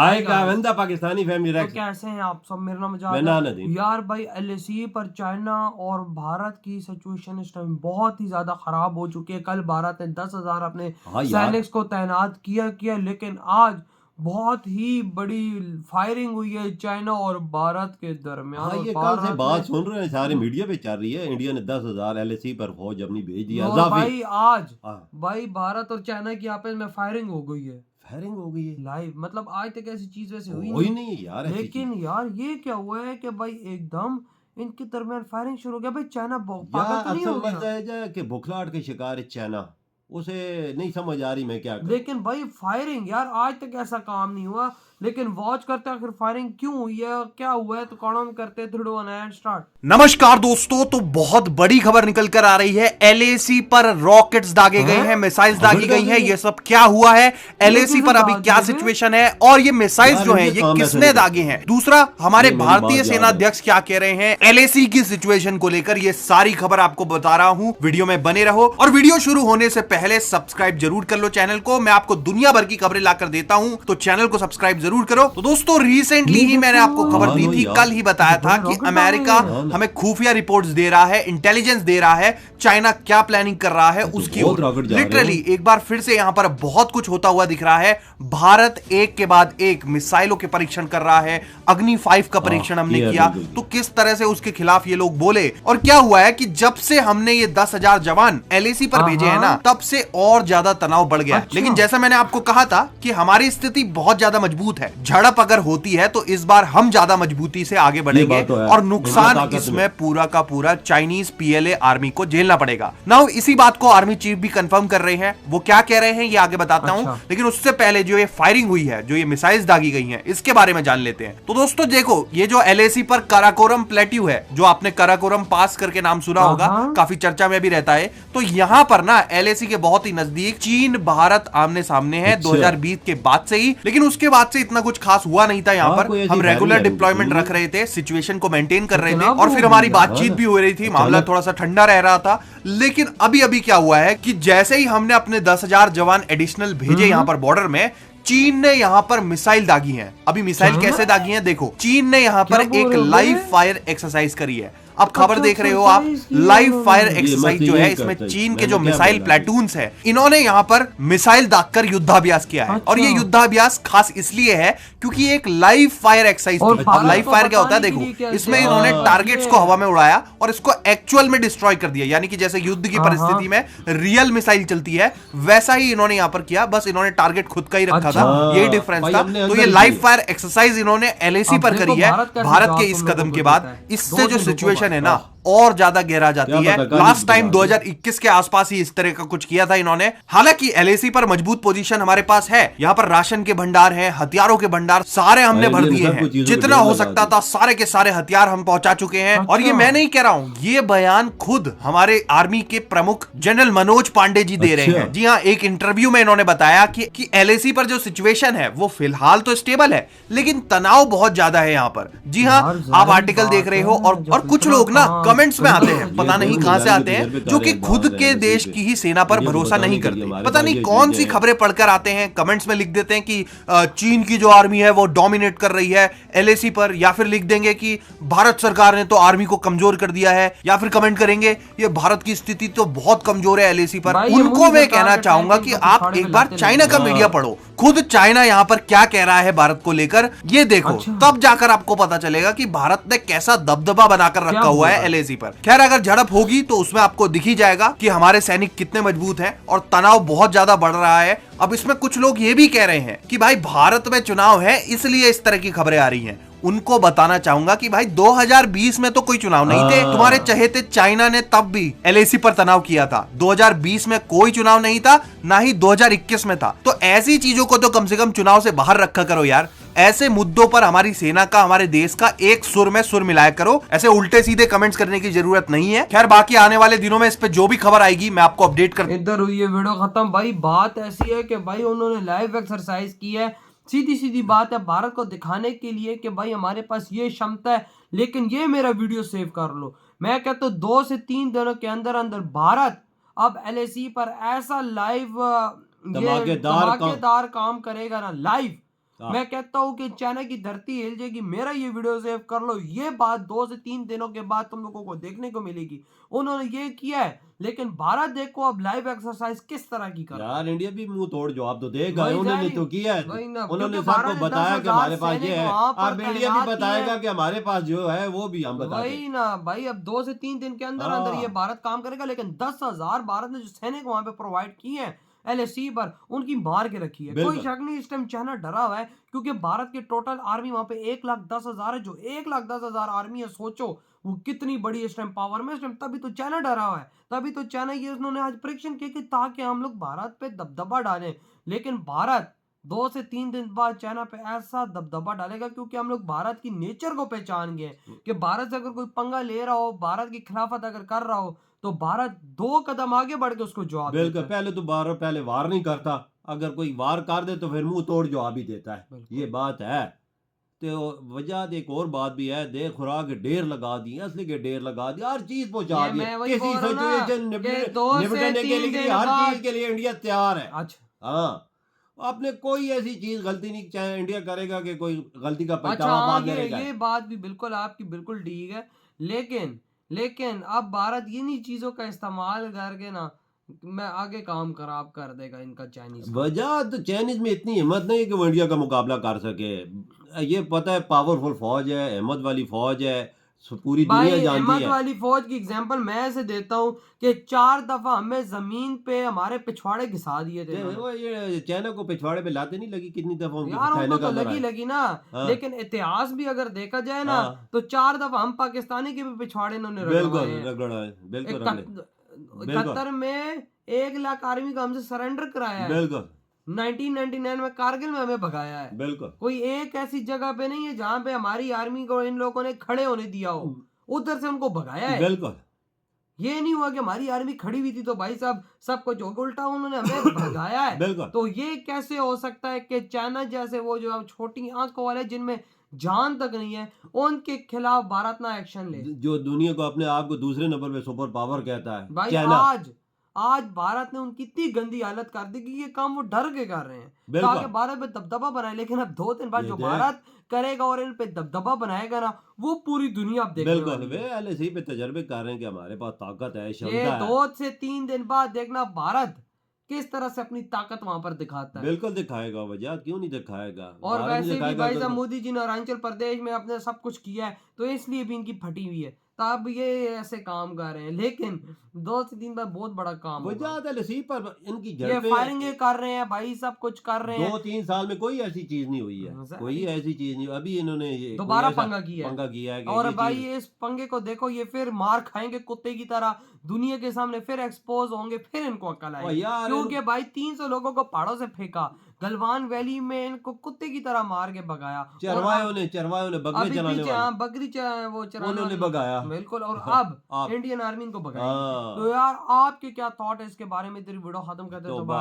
हाय का बंदा पाकिस्तानी फैमिली तो रैक्स। कैसे हैं आप सब। मेरा नाम मैं जावेद ना है। नदीम। यार भाई एलएसी पर चाइना और भारत की सिचुएशन इस टाइम बहुत ही ज्यादा खराब हो चुकी है। कल भारत ने 10,000 अपने हाँ यार, सैनिक को तैनात किया लेकिन आज बहुत ही बड़ी फायरिंग हुई है चाइना और भारत के दरमियान। हाँ और ये कल से भारत ने बात सुन रहे हैं, सारे मीडिया पे चल रही है। इंडिया ने 10,000 LAC पर फौज अपनी भेज दी। और अजाफी भाई आज हाँ, भाई भारत और चाइना की आपस में फायरिंग हो गई है फायरिंग हो गई है। लाइव। मतलब आज तक ऐसी चीज वैसे हुई हो ही नहीं। नहीं है यार ऐसी चीज। लेकिन यार ये क्या हुआ है कि भाई एकदम इनके दरमियान फायरिंग शुरू हो गया। भाई चाइना या पागल तो नहीं असल हो गया। मसला है कि बुखलाहट के शिकार है चाइना। उसे नहीं समझ आ रही मैं क्या करूं। लेकिन भाई फायरिंग यार आज तक ऐसा काम नहीं हुआ। लेकिन वॉच करते हैं आखिर फायरिंग क्यों हुई है, क्या हुआ है। तो कौन करते हैं 3 2 1 एंड स्टार्ट। नमस्कार दोस्तों, तो बहुत बड़ी खबर निकल कर आ रही है। एलएसी पर रॉकेट्स दागे गए हैं, मिसाइल्स दागी गई हैं। ये सब क्या हुआ है, एलएसी पर अभी क्या सिचुएशन है, और ये मिसाइल्स जो हैं ये किसने दागे हैं। दूसरा, हमारे भारतीय सेनाध्यक्ष क्या कह रहे हैं एलएसी की सिचुएशन को लेकर, ये सारी खबर आपको बता रहा हूं। वीडियो में बने रहो, और वीडियो शुरू होने से पहले सब्सक्राइब जरूर कर लो चैनल को। मैं आपको दुनिया भर की खबरें लाकर देता हूं, तो चैनल को सब्सक्राइब जरूर करो। तो दोस्तों, रिसेंटली ही मैंने आपको खबर दी थी, कल ही बताया था कि अमेरिका हमें खुफिया रिपोर्ट्स दे रहा है, इंटेलिजेंस दे रहा है चाइना क्या प्लानिंग कर रहा है उसकी ओर। लिटरली एक बार फिर से यहां पर बहुत कुछ होता हुआ दिख रहा है। भारत एक के बाद एक मिसाइलों के परीक्षण कर रहा है। अग्नि 5 का परीक्षण हमने किया, तो किस तरह से उसके खिलाफ ये लोग बोले। और क्या हुआ है कि जब से हमने ये 10,000 जवान एलएसी पर भेजे हैं ना, तब से और ज्यादा तनाव बढ़ गया। लेकिन जैसा मैंने आपको कहा था कि हमारी स्थिति बहुत ज्यादा मजबूत है। झड़प अगर होती है तो इस बार हम ज्यादा मजबूती से आगे बढ़ेंगे, और नुकसान इसमें पूरा का पूरा चाइनीज पीएलए आर्मी को झेलना पड़ेगा। नाउ इसी बात को आर्मी चीफ भी कंफर्म कर रहे हैं। वो क्या कह रहे हैं ये आगे बताता हूं, लेकिन उससे पहले जो ये फायरिंग हुई है, जो ये मिसाइल्स दागी गई हैं, इसके बारे में जान लेते हैं। तो दोस्तों देखो, ये जो एलएसी पर काराकोरम प्लेट्यू है, जो आपने काराकोरम पास करके नाम सुना होगा, काफी चर्चा में भी रहता है। तो यहां पर ना एलएसी के बहुत ही नजदीक चीन भारत आमने सामने है 2020 के बाद से ही। लेकिन उसके बाद से इतना कुछ खास हुआ नहीं था। यहाँ पर हम रेगुलर डिप्लॉयमेंट रख रहे थे, सिचुएशन को मेंटेन कर रहे थे, और फिर हमारी बातचीत भी हो रही थी, मामला थोड़ा सा ठंडा रह रहा था। लेकिन अभी अभी क्या हुआ है कि जैसे ही हमने अपने 10,000 जवान एडिशनल भेजे यहाँ पर बॉर्डर में, चीन ने यहाँ पर मिसाइल दागी है। अभी मिसाइल कैसे दागी है देखो, चीन ने यहाँ पर एक लाइव फायर एक्सरसाइज करी है। अब खबर देख रहे हो आप, लाइव फायर एक्सरसाइज जो है, इसमें चीन के जो मिसाइल प्लेटून्स है, इन्होंने यहाँ पर मिसाइल दागकर युद्धाभ्यास किया है। और ये युद्धाभ्यास खास इसलिए है क्योंकि एक लाइव फायर एक्सरसाइज थी। अब लाइव फायर क्या होता है देखो, इसमें इन्होंने टारगेट्स को हवा में उड़ाया और इसको एक्चुअल में डिस्ट्रॉय कर दिया। यानी कि जैसे युद्ध की परिस्थिति में रियल मिसाइल चलती है, वैसा ही इन्होंने यहाँ पर किया। बस इन्होंने टारगेट खुद का ही रखा था, यही डिफरेंस था। तो ये लाइव फायर एक्सरसाइज इन्होंने एलएसी पर करी है। भारत के इस कदम के बाद इससे जो सिचुएशन है ना, और ज्यादा गहरा जाती है। लास्ट टाइम 2021 के आसपास ही इस तरह का कुछ किया था इन्होंने। हालांकि एलएसी पर मजबूत पोजीशन हमारे पास है। यहाँ पर राशन के भंडार हैं, हथियारों के भंडार सारे हमने भर दिए हैं। जितना हो सकता था सारे के सारे हथियार हम पहुंचा चुके हैं। और ये मैं नहीं कह रहा हूं, ये बयान खुद हमारे आर्मी के प्रमुख जनरल मनोज पांडे जी दे रहे हैं। जी हाँ, एक इंटरव्यू में इन्होंने बताया कि एलएसी पर जो सिचुएशन है वो फिलहाल तो स्टेबल है, लेकिन तनाव बहुत ज्यादा है यहाँ पर। जी हाँ, आप आर्टिकल देख रहे हो, और कुछ लोग ना कमेंट्स में आते हैं, पता नहीं कहां से आते हैं, जो कि खुद के देश की ही सेना पर भरोसा नहीं करते। पता नहीं कौन सी खबरें पढ़कर आते हैं, कमेंट्स में लिख देते हैं कि चीन की जो आर्मी है वो डोमिनेट कर रही है एलएसी पर, या फिर लिख देंगे कि भारत सरकार ने तो आर्मी को कमजोर कर दिया है, या फिर कमेंट करेंगे ये भारत की स्थिति तो बहुत कमजोर है एलएसी पर। उनको मैं कहना चाहूंगा कि आप एक बार चाइना का मीडिया पढ़ो, खुद चाइना यहाँ पर क्या कह रहा है भारत को लेकर, ये देखो। तब जाकर आपको पता चलेगा कि भारत ने कैसा दबदबा बनाकर रखा हुआ है एलएसी पर। खैर, अगर झड़प होगी तो उसमें आपको दिख ही जाएगा कि हमारे सैनिक कितने मजबूत हैं, और तनाव बहुत ज्यादा बढ़ रहा है। अब इसमें कुछ लोग ये भी कह रहे हैं कि भाई भारत में चुनाव है इसलिए इस तरह की खबरें आ रही हैं। उनको बताना चाहूंगा कि भाई 2020 में तो कोई चुनाव नहीं थे। तुम्हारे चहेते चाइना ने तब भी एलएसी पर तनाव किया था। 2020 में कोई चुनाव नहीं था, ना ही 2021 में था। तो ऐसी चीजों को तो कम से कम चुनाव से बाहर रखा करो यार। ऐसे मुद्दों पर हमारी सेना का, हमारे देश का एक सुर में सुर मिलाया करो। ऐसे उल्टे सीधे कमेंट्स करने की जरूरत नहीं है। खैर, बाकी आने वाले दिनों में इस पे जो भी खबर आएगी मैं आपको अपडेट कर। इधर हुई है वीडियो खत्म। भाई बात ऐसी है कि भाई उन्होंने लाइव एक्सरसाइज की है। सीधी सीधी बात है, भारत को दिखाने के लिए कि भाई हमारे पास ये क्षमता है। लेकिन ये मेरा वीडियो सेव कर लो, मैं कहता हूँ 2 से 3 दिनों के अंदर अंदर भारत अब एलएसी पर ऐसा लाइव धमाकेदार काम करेगा ना, लाइव हाँ। मैं कहता हूँ कि चाइना की धरती हिल जाएगी। मेरा ये वीडियो सेव कर लो, ये बात 2 से 3 दिनों के बाद तुम लोगों को देखने को मिलेगी। उन्होंने ये किया है, लेकिन भारत देखो अब लाइव एक्सरसाइज किस तरह की कर रहा है। यार इंडिया भी मुंह तोड़ जवाब तो देगा, वही उन्होंने जारी तो किया है, वही ना, उन्होंने क्योंकि सबको भारत ने बताया कि 10,000 हमारे पास ये सैनिक है। वहां पर अब इंडिया भी तैनात किए बताएगा हैं। कि हमारे पास जो है वो भी हम बता वही दें। ना भाई, अब 2 से 3 दिन के अंदर अंदर ये हाँ भारत काम करेगा, लेकिन 10,000 भारत ने जो सैनिक वहां पे प्रोवाइड किए हैं एलएसी पर, उनकी मार के रखी है। कोई बिल्कुल शक नहीं, इस टाइम चाइना डरा हुआ है, क्योंकि भारत की टोटल आर्मी वहां पे 1,10,000 है। जो 1,10,000 आर्मी है, सोचो वो कितनी बड़ी इस टाइम पावर में। इस टाइम तभी तो चाइना डरा हुआ है, तभी तो चाइना ये उन्होंने आज परीक्षण किया कि ताकि हम लोग भारत पे दबदबा डालें। लेकिन भारत 2 से 3 दिन बाद चाइना पे ऐसा दबदबा डालेगा, क्योंकि हम लोग भारत की नेचर को पहचान गए कि भारत से अगर कोई पंगा ले रहा हो, भारत की खिलाफत अगर कर रहा हो, तो भारत 2 कदम आगे बढ़ के उसको जवाब बिल्कुल। देता है। पहले तो पहले वार नहीं करता, अगर कोई वार कर दे तो फिर मुंह तोड़ जवाब ही देता है, बिल्कुल। ये बात है। तो वजह एक और बात भी है, दे खुराक के ढेर लगा दिए, असली के ढेर लगा दिए, हर चीज पहुंचा ये दी, मैं वही किसी बोल रहा हूँ ना सिचुएशन कि 2 से निपटने के 3 लिए दिन हर चीज बाद। के लिए इंडिया तैयार है। अच्छा हाँ, आपने कोई ऐसी चीज गलती नहीं चाहे इंडिया करेगा कि कोई गलती का अच्छा, पछतावा हाँ, बाद में ये रहेगा। ये बात भी बिल्कुल आपकी बिल्कुल ठीक है, लेकिन लेकिन अब भारत इन्हीं चीजों का इस्तेमाल करके ना, मैं आगे काम खराब कर देगा इनका चाइनीज का। वजह तो चाइनीज में इतनी हिम्मत नहीं है कि वो इंडिया का मुकाबला कर सके। ये पता है पावरफुल फौज है, हिम्मत वाली फौज है, पूरी भाई दुनिया जानती हिम्मत है। वाली फौज की एग्जांपल मैं ऐसे देता हूँ कि 4 दफा हमें जमीन पे हमारे पिछवाड़े घिसा दिए थे इन्होंने। वो ये चाइना को पिछवाड़े पे लाते नहीं लगी, कितनी दफा उनको यार उनको चाइना के तो अंदर लगी आए। लगी ना, हाँ लेकिन इतिहास भी अगर देखा जाए ना, हाँ तो 4 दफा हम पाकिस्तानी के भी पिछवाड़े इन्होंने बिल्कुल रगड़वाए हैं। रगड़ा है, बिल्कुल रगड़े, बिल्कुल 71 में 1 लाख आर्मी का हमसे सरेंडर कराया है। बिल्कुल 1999 में कारगिल में हमें भगाया है। बिल्कुल। कोई एक ऐसी जगह पे नहीं है जहां पे हमारी आर्मी को इन लोगों ने खड़े होने दिया हो, उधर से उनको भगाया है। बिल्कुल ये नहीं हुआ कि हमारी आर्मी खड़ी हुई थी तो भाई साहब सब कुछ हो गया, उल्टा उन्होंने हमें भगाया है। बिल्कुल तो ये कैसे हो सकता है कि चाइना जैसे वो जो अब छोटी आंखों वाले जिनमें जान तक नहीं है, उनके खिलाफ भारत ना एक्शन ले। जो दुनिया को अपने आप को दूसरे नंबर पे सुपर पावर कहता है भाई चाइना। आज भारत ने उनकी इतनी गंदी हालत कर दी कि ये काम वो डर के कर रहे हैं, बिल्कुल। ताकि भारत पे दबदबा बनाए। लेकिन अब 2 दिन बाद ये जो देख भारत करेगा और इन पे दबदबा बनाएगा ना, वो पूरी दुनिया अब देखने बिल्कुल वाली वे है। एलएसी पे तजर्बे कर रहे हैं कि हमारे पास ताकत है, ये क्षमता है। 2 से 3 दिन बाद देखना भारत किस तरह से अपनी ताकत वहां पर दिखाता है। बिल्कुल दिखाएगा, वजह क्यों नहीं दिखाएगा, और भारत नहीं वैसे भी दिखाएगा भाई साहब तो। मोदी जी ने अरुणाचल प्रदेश में अपने सब कुछ किया है, तो इसलिए भी इनकी फटी हुई है, तब ये ऐसे काम कर रहे हैं। लेकिन 2 से 3 बार बहुत बड़ा काम होगा। वजह एलएसी पर इनकी ये झड़पें फायरिंगे कर रहे हैं भाई, सब कुछ कर रहे हैं। 2-3 साल में कोई ऐसी चीज नहीं हुई है, हाँ, कोई ऐसी चीज नहीं। अभी इन्होंने ये कोई दोबारा ऐसा पंगा किया है। पंगा किया है कि और ये भाई चीज। इस पंगे को देखो, ये फिर मार खाएंगे कुत्ते की तरह, दुनिया के सामने फिर एक्सपोज होंगे, फिर इनको अकल और आएगी। यार क्योंकि भाई 300 लोगों को पहाड़ों से फेंका, गलवान वैली में इनको कुत्ते की तरह मार के भगाया, और चरवायों ने बकरे अभी चलाने पीछे वाले हाँ बकरी वो चराने उन्होंने वाले भगाया। बिल्कुल, और अब आप इंडियन आर्मी इनको भगाएगी। हाँ तो यार आपके क्या थॉट है इसके बारे में? तेरी वीडियो खत्म करते हैं तो तो बाय। बाय।